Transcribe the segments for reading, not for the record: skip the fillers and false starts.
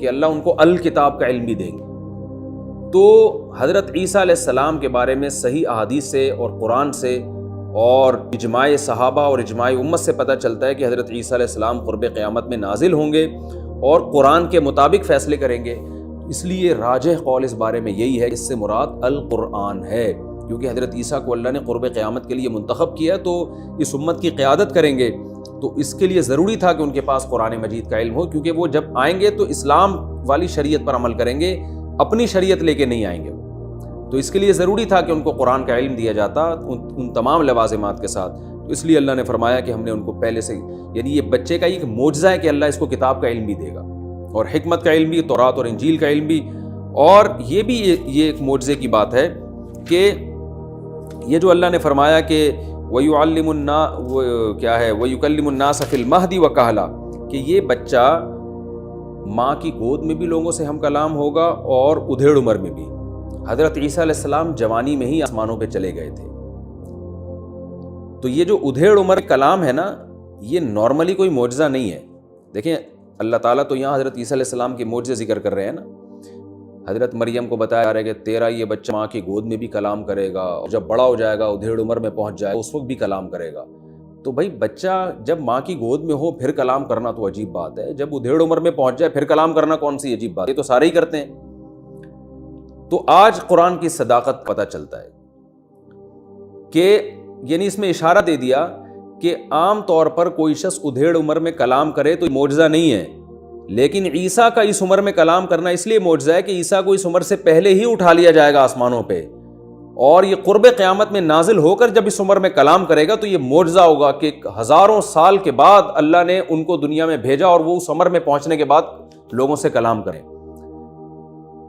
کہ اللہ ان کو الکتاب کا علم بھی دیں گے۔ تو حضرت عیسیٰ علیہ السلام کے بارے میں صحیح احادیث سے اور قرآن سے اور اجماع صحابہ اور اجماع امت سے پتہ چلتا ہے کہ حضرت عیسیٰ علیہ السلام قرب قیامت میں نازل ہوں گے اور قرآن کے مطابق فیصلے کریں گے۔ اس لیے راجح قول اس بارے میں یہی ہے، اس سے مراد القرآن ہے، کیونکہ حضرت عیسیٰ کو اللہ نے قرب قیامت کے لیے منتخب کیا تو اس امت کی قیادت کریں گے، تو اس کے لیے ضروری تھا کہ ان کے پاس قرآن مجید کا علم ہو، کیونکہ وہ جب آئیں گے تو اسلام والی شریعت پر عمل کریں گے، اپنی شریعت لے کے نہیں آئیں گے، تو اس کے لیے ضروری تھا کہ ان کو قرآن کا علم دیا جاتا ان تمام لوازمات کے ساتھ۔ تو اس لیے اللہ نے فرمایا کہ ہم نے ان کو پہلے سے، یعنی یہ بچے کا ایک معجزہ ہے کہ اللہ اس کو کتاب کا علم بھی دے گا اور حکمت کا علم بھی، تورات اور انجیل کا علم بھی، اور یہ بھی یہ ایک معجزے کی بات ہے کہ یہ جو اللہ نے فرمایا کہ وَيُعَلِّمُ وَيُكَلِّمُ النَّاسَ فِي الْمَهْدِ وَكَهْلًا، کہ یہ بچہ ماں کی گود میں بھی لوگوں سے ہم کلام ہوگا اور ادھیڑ عمر میں بھی۔ حضرت عیسیٰ علیہ السلام جوانی میں ہی آسمانوں پہ چلے گئے تھے، تو یہ جو ادھیڑ عمر کلام ہے نا، یہ نارملی کوئی معجزہ نہیں ہے۔ دیکھیں اللہ تعالیٰ تو یہاں حضرت عیسیٰ علیہ السلام کے معجزے ذکر کر رہے ہیں نا، حضرت مریم کو بتایا جا رہا ہے کہ تیرا یہ بچہ ماں کی گود میں بھی کلام کرے گا، اور جب بڑا ہو جائے گا ادھیڑ عمر میں پہنچ جائے گا اس وقت بھی کلام کرے گا۔ تو بھائی بچہ جب ماں کی گود میں ہو پھر کلام کرنا تو عجیب بات ہے، جب ادھیڑ عمر میں پہنچ جائے پھر کلام کرنا کون سی عجیب بات ہے، یہ تو سارے ہی کرتے ہیں۔ تو آج قرآن کی صداقت پتہ چلتا ہے کہ یعنی اس میں اشارہ دے دیا کہ عام طور پر کوئی شخص ادھیڑ عمر میں کلام کرے تو معجزہ نہیں ہے، لیکن عیسیٰ کا اس عمر میں کلام کرنا اس لیے معجزہ ہے کہ عیسیٰ کو اس عمر سے پہلے ہی اٹھا لیا جائے گا آسمانوں پہ، اور یہ قرب قیامت میں نازل ہو کر جب اس عمر میں کلام کرے گا تو یہ معجزہ ہوگا کہ ہزاروں سال کے بعد اللہ نے ان کو دنیا میں بھیجا اور وہ اس عمر میں پہنچنے کے بعد لوگوں سے کلام کریں۔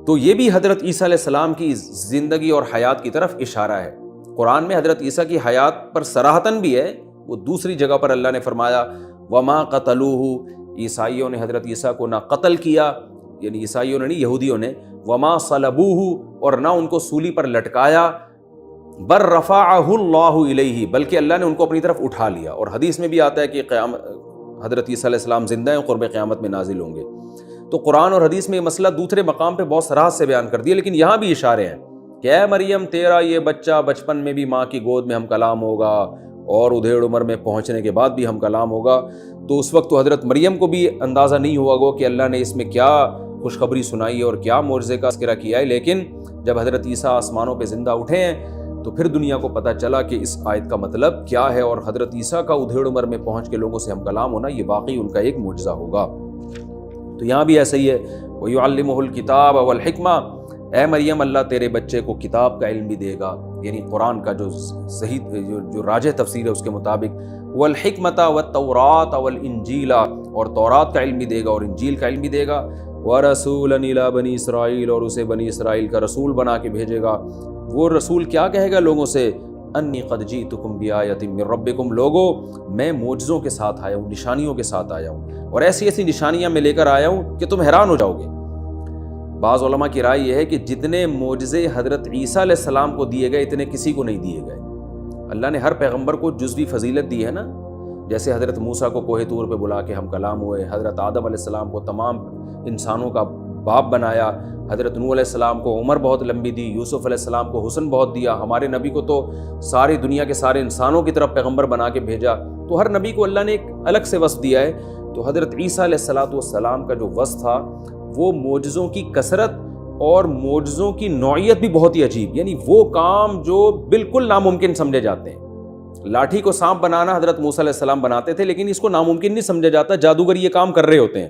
تو یہ بھی حضرت عیسیٰ علیہ السلام کی زندگی اور حیات کی طرف اشارہ ہے۔ قرآن میں حضرت عیسیٰ کی حیات پر صراحتاً بھی ہے، وہ دوسری جگہ پر اللہ نے فرمایا وَمَا قَتَلُوهُ، عیسائیوں نے حضرت عیسیٰ کو نہ قتل کیا، یعنی عیسائیوں نے نہیں یہودیوں نے، وَمَا صَلَبُوهُ، اور نہ ان کو سولی پر لٹکایا، بَلْ رَفَعَهُ اللَّهُ إِلَيْهِ، بلکہ اللہ نے ان کو اپنی طرف اٹھا لیا۔ اور حدیث میں بھی آتا ہے کہ حضرت عیسیٰ علیہ السلام زندہ ہیں، قرب قیامت میں نازل ہوں گے۔ تو قرآن اور حدیث میں یہ مسئلہ دوسرے مقام پہ بہت صراحت سے بیان کر دیا، لیکن یہاں بھی اشارے ہیں کہ اے مریم تیرا یہ بچہ بچپن میں بھی ماں کی گود میں ہم کلام ہوگا اور ادھیڑ عمر میں پہنچنے کے بعد بھی ہم کلام ہوگا۔ تو اس وقت تو حضرت مریم کو بھی اندازہ نہیں ہوا گو کہ اللہ نے اس میں کیا خوشخبری سنائی اور کیا معجزے کا تذکرہ کیا ہے، لیکن جب حضرت عیسیٰ آسمانوں پہ زندہ اٹھے ہیں تو پھر دنیا کو پتہ چلا کہ اس آیت کا مطلب کیا ہے، اور حضرت عیسیٰ کا ادھیڑ عمر میں پہنچ کے لوگوں سے ہم کلام ہونا یہ واقعی ان کا ایک معجزہ ہوگا۔ تو یہاں بھی ایسا ہی ہے، وَيُعَلِّمُهُ الْكِتَابَ وَالْحِكْمَةَ، اے مریم اللہ تیرے بچے کو کتاب کا علم بھی دے گا، یعنی قرآن کا جو صحیح جو راجح تفسیر ہے اس کے مطابق، وَالْحِكْمَةَ وَالتَّوْرَاةَ وَالْإِنْجِيلَ، اور تورات کا علم بھی دے گا اور انجیل کا علم بھی دے گا، وَرَسُولًا إِلَىٰ بَنِي إِسْرَائِيلَ، اور اسے بنی اسرائیل کا رسول بنا کے بھیجے گا۔ وہ رسول کیا کہے گا لوگوں سے، انی قد جئتکم بآیۃ من ربکم، لوگو میں معجزوں کے ساتھ آیا ہوں، نشانیوں کے ساتھ آیا ہوں، اور ایسی ایسی نشانیاں میں لے کر آیا ہوں کہ تم حیران ہو جاؤ گے۔ بعض علماء کی رائے یہ ہے کہ جتنے معجزے حضرت عیسیٰ علیہ السلام کو دیے گئے اتنے کسی کو نہیں دیے گئے۔ اللہ نے ہر پیغمبر کو جزوی فضیلت دی ہے نا، جیسے حضرت موسیٰ کو کوہ طور پہ بلا کے ہم کلام ہوئے، حضرت آدم علیہ السلام کو تمام انسانوں کا باپ بنایا، حضرت نوح علیہ السلام کو عمر بہت لمبی دی، یوسف علیہ السلام کو حسن بہت دیا، ہمارے نبی کو تو ساری دنیا کے سارے انسانوں کی طرف پیغمبر بنا کے بھیجا۔ تو ہر نبی کو اللہ نے ایک الگ سے وصف دیا ہے۔ تو حضرت عیسیٰ علیہ السلام کا جو وصف تھا وہ معجزوں کی کثرت اور معجزوں کی نوعیت بھی بہت ہی عجیب، یعنی وہ کام جو بالکل ناممکن سمجھے جاتے ہیں۔ لاٹھی کو سانپ بنانا حضرت موسیٰ علیہ السلام بناتے تھے، لیکن اس کو ناممکن نہیں سمجھا جاتا، جادوگر یہ کام کر رہے ہوتے ہیں،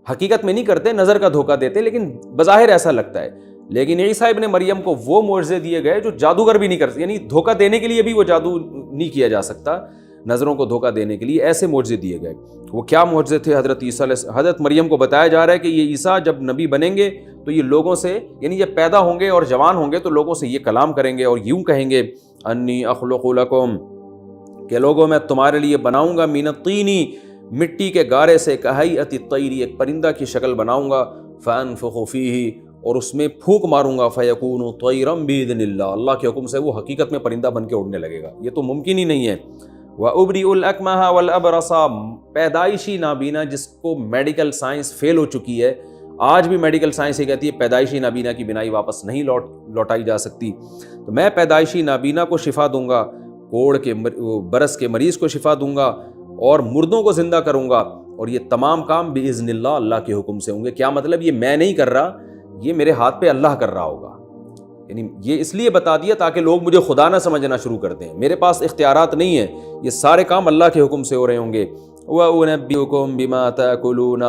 حقیقت میں نہیں کرتے، نظر کا دھوکہ دیتے، لیکن بظاہر ایسا لگتا ہے۔ لیکن عیسیٰ ابن مریم کو وہ معجزے دیے گئے جو جادوگر بھی نہیں کرتے، یعنی دھوکہ دینے کے لیے بھی وہ جادو نہیں کیا جا سکتا، نظروں کو دھوکہ دینے کے لیے ایسے معجزے دیے گئے۔ وہ کیا معجزے تھے حضرت مریم کو بتایا جا رہا ہے کہ یہ عیسیٰ جب نبی بنیں گے تو یہ لوگوں سے، یعنی جب پیدا ہوں گے اور جوان ہوں گے تو لوگوں سے یہ کلام کریں گے اور یوں کہیں گے انی اخلق لکم، کہ لوگوں میں تمہارے لیے بناؤں گا من الطین، مٹی کے گارے سے، کہیئۃ الطیر، ایک پرندہ کی شکل بناؤں گا، فانفخ فیہ، اور اس میں پھونک ماروں گا، فیکون طیرا باذن اللہ، اللہ کے حکم سے وہ حقیقت میں پرندہ بن کے اڑنے لگے گا۔ یہ تو ممکن ہی نہیں ہے۔ وَأُبْرِئُ الْأَكْمَحَ وَالْأَبْرَصَ، پیدائشی نابینا جس کو میڈیکل سائنس فیل ہو چکی ہے، آج بھی میڈیکل سائنس یہ کہتی ہے پیدائشی نابینا کی بینائی واپس نہیں لوٹائی جا سکتی، تو میں پیدائشی نابینا کو شفا دوں گا، کوڑ کے برس کے مریض کو شفا دوں گا، اور مردوں کو زندہ کروں گا، اور یہ تمام کام بِإِذْنِ اللہ، اللہ کے حکم سے ہوں گے۔ کیا مطلب؟ یہ میں نہیں کر رہا، یہ میرے ہاتھ پہ اللہ کر رہا ہوگا۔ یعنی یہ اس لیے بتا دیا تاکہ لوگ مجھے خدا نہ سمجھنا شروع کر دیں، میرے پاس اختیارات نہیں ہیں، یہ سارے کام اللہ کے حکم سے ہو رہے ہوں گے۔ وَأُنَبِّئُكُم بِمَا تَأْكُلُونَ،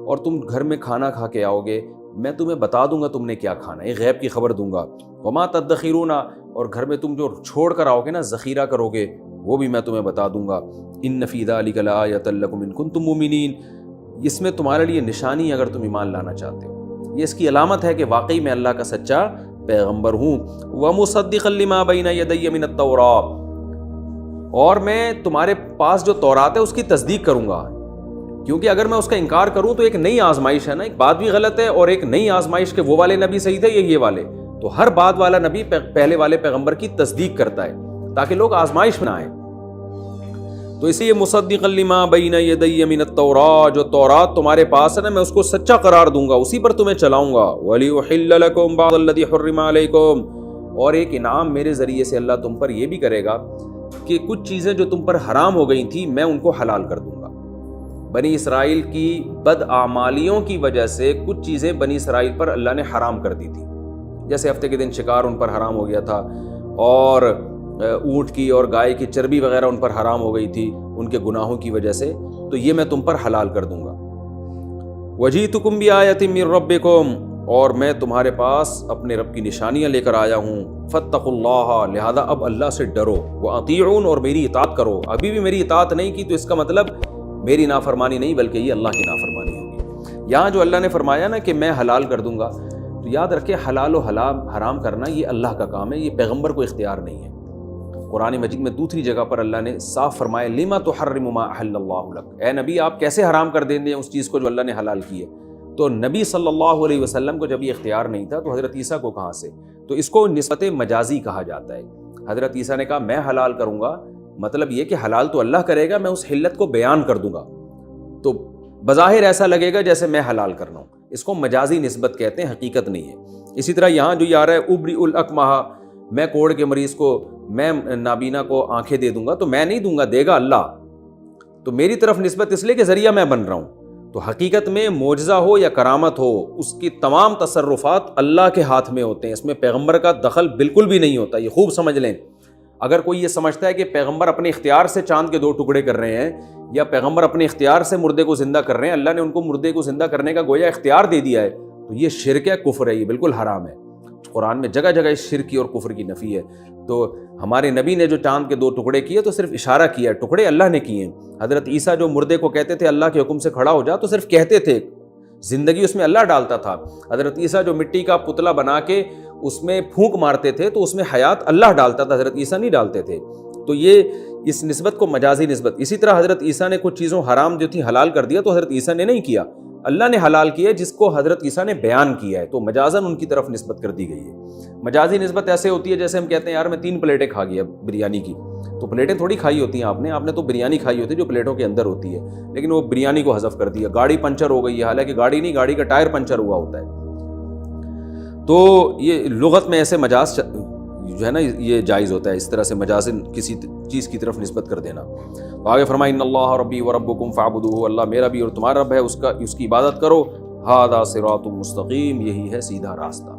اور تم گھر میں کھانا کھا کے آؤ گے، میں تمہیں بتا دوں گا تم نے کیا کھانا ہے، غیب کی خبر دوں گا۔ وَمَا تَدَّخِرُونَ، اور گھر میں تم جو چھوڑ کر آؤ گے نا، ذخیرہ کرو گے، وہ بھی میں تمہیں بتا دوں گا۔ إِنَّ فِي ذَلِكَ لَآيَةً لَكُمْ إِن كُنتُم مُؤْمِنِينَ، اس میں تمہارے لیے نشانی اگر تم ایمان لانا چاہتے ہو، یہ اس کی علامت ہے کہ واقعی میں اللہ کا سچا پیغمبر ہوں۔ وَمُصَدِّقًا لِمَا بَيْنَ يَدَيَّ مِنَ التَّوْرَاةِ، اور میں تمہارے پاس جو تورات ہے اس کی تصدیق کروں گا، کیونکہ اگر میں اس کا انکار کروں تو ایک نئی آزمائش ہے نا، ایک بات بھی غلط ہے، اور ایک نئی آزمائش کے وہ والے نبی صحیح تھے یہ والے، تو ہر بات والا نبی پہلے والے پیغمبر کی تصدیق کرتا ہے تاکہ لوگ آزمائش میں نہ آئیں۔ تو اسی لیے مصدقا لما بین یدی من التوراۃ، جو تورات تمہارے پاس ہے نا، میں اس کو سچا قرار دوں گا، اسی پر تمہیں چلاؤں گا۔ وَلِأُحِلَّ لَكُمْ بَعْضَ الَّذِي حُرِّمَ عَلَيْكُمْ، اور ایک انعام میرے ذریعے سے اللہ تم پر یہ بھی کرے گا کہ کچھ چیزیں جو تم پر حرام ہو گئی تھیں میں ان کو حلال کر دوں گا۔ بنی اسرائیل کی بدعمالیوں کی وجہ سے کچھ چیزیں بنی اسرائیل پر اللہ نے حرام کر دی تھی، جیسے ہفتے کے دن شکار ان پر حرام ہو گیا تھا، اور اونٹ کی اور گائے کی چربی وغیرہ ان پر حرام ہو گئی تھی ان کے گناہوں کی وجہ سے، تو یہ میں تم پر حلال کر دوں گا۔ وَجِئْتُكُمْ بِآيَةٍ مِّن رَبِّكُمْ، اور میں تمہارے پاس اپنے رب کی نشانیاں لے کر آیا ہوں۔ فَاتَّقُوا اللَّهَ، لہذا اب اللہ سے ڈرو، وَأَطِيعُونِ، اور میری اطاعت کرو۔ ابھی بھی میری اطاعت نہیں کی تو اس کا مطلب میری نافرمانی نہیں بلکہ یہ اللہ کی نافرمانی ہوگی۔ یہاں جو اللہ نے فرمایا نا کہ میں حلال کر دوں گا، تو یاد رکھے حلال و حرام کرنا یہ اللہ کا کام ہے، یہ پیغمبر کو اختیار نہیں ہے۔ قرآن مجید میں دوسری جگہ پر اللہ نے صاف فرمایا لِمَ تُحَرِّمُ مَا أَحَلَّ اللَّهُ لَكَ، اے نبی آپ کیسے حرام کر دیں گے اس چیز کو جو اللہ نے حلال کی ہے۔ تو نبی صلی اللہ علیہ وسلم کو جب یہ اختیار نہیں تھا تو حضرت عیسیٰ کو کہاں سے؟ تو اس کو نسبت مجازی کہا جاتا ہے۔ حضرت عیسیٰ نے کہا میں حلال کروں گا، مطلب یہ کہ حلال تو اللہ کرے گا، میں اس حلت کو بیان کر دوں گا، تو بظاہر ایسا لگے گا جیسے میں حلال کر رہا ہوں، اس کو مجازی نسبت کہتے ہیں، حقیقت نہیں ہے۔ اسی طرح یہاں جو یہ آ رہا ہے ابری الأکمہ، میں کوڑ کے مریض کو، میں نابینا کو آنکھیں دے دوں گا، تو میں نہیں دوں گا، دے گا اللہ، تو میری طرف نسبت اس لیے کہ ذریعہ میں بن رہا ہوں۔ تو حقیقت میں معجزہ ہو یا کرامت ہو، اس کی تمام تصرفات اللہ کے ہاتھ میں ہوتے ہیں، اس میں پیغمبر کا دخل بالکل بھی نہیں ہوتا، یہ خوب سمجھ لیں۔ اگر کوئی یہ سمجھتا ہے کہ پیغمبر اپنے اختیار سے چاند کے 2 ٹکڑے کر رہے ہیں، یا پیغمبر اپنے اختیار سے مردے کو زندہ کر رہے ہیں، اللہ نے ان کو مردے کو زندہ کرنے کا گویا اختیار دے دیا ہے، تو یہ شرک ہے، کفر ہے، یہ بالکل حرام ہے۔ قرآن میں جگہ جگہ اس شرک کی اور کفر کی نفی ہے۔ تو ہمارے نبی نے جو چاند کے 2 ٹکڑے کیے تو صرف اشارہ کیا ہے، ٹکڑے اللہ نے کیے ہیں۔ حضرت عیسیٰ جو مردے کو کہتے تھے اللہ کے حکم سے کھڑا ہو جا، تو صرف کہتے تھے، زندگی اس میں اللہ ڈالتا تھا۔ حضرت عیسیٰ جو مٹی کا پتلا بنا کے اس میں پھونک مارتے تھے تو اس میں حیات اللہ ڈالتا تھا، حضرت عیسیٰ نہیں ڈالتے تھے۔ تو یہ اس نسبت کو مجازی نسبت۔ اسی طرح حضرت عیسیٰ نے کچھ چیزوں حرام جو تھی حلال کر دیا، تو حضرت عیسیٰ نے نہیں کیا، اللہ نے حلال کیا جس کو حضرت عیسیٰ نے بیان کیا ہے، تو مجازاً ان کی طرف نسبت کر دی گئی ہے۔ مجازی نسبت ایسے ہوتی ہے جیسے ہم کہتے ہیں یار میں 3 پلیٹیں کھا گیا بریانی کی، تو پلیٹیں تھوڑی کھائی ہوتی ہیں آپ نے تو بریانی کھائی ہوتی ہے جو پلیٹوں کے اندر ہوتی ہے، لیکن وہ بریانی کو حذف کر دیا۔ گاڑی پنچر ہو گئی ہے، حالانکہ گاڑی نہیں، گاڑی کا ٹائر پنچر ہوا ہوتا ہے۔ تو یہ لغت میں ایسے مجاز جو ہے نا یہ جائز ہوتا ہے، اس طرح سے مجازن کسی چیز کی طرف نسبت کر دینا۔ آگے فرمایا ان اللہ ربی وربکم فاعبدوہ، اللہ میرا بھی اور تمہارا رب ہے، اس کی عبادت کرو۔ ھذا صراط مستقیم، یہی ہے سیدھا راستہ۔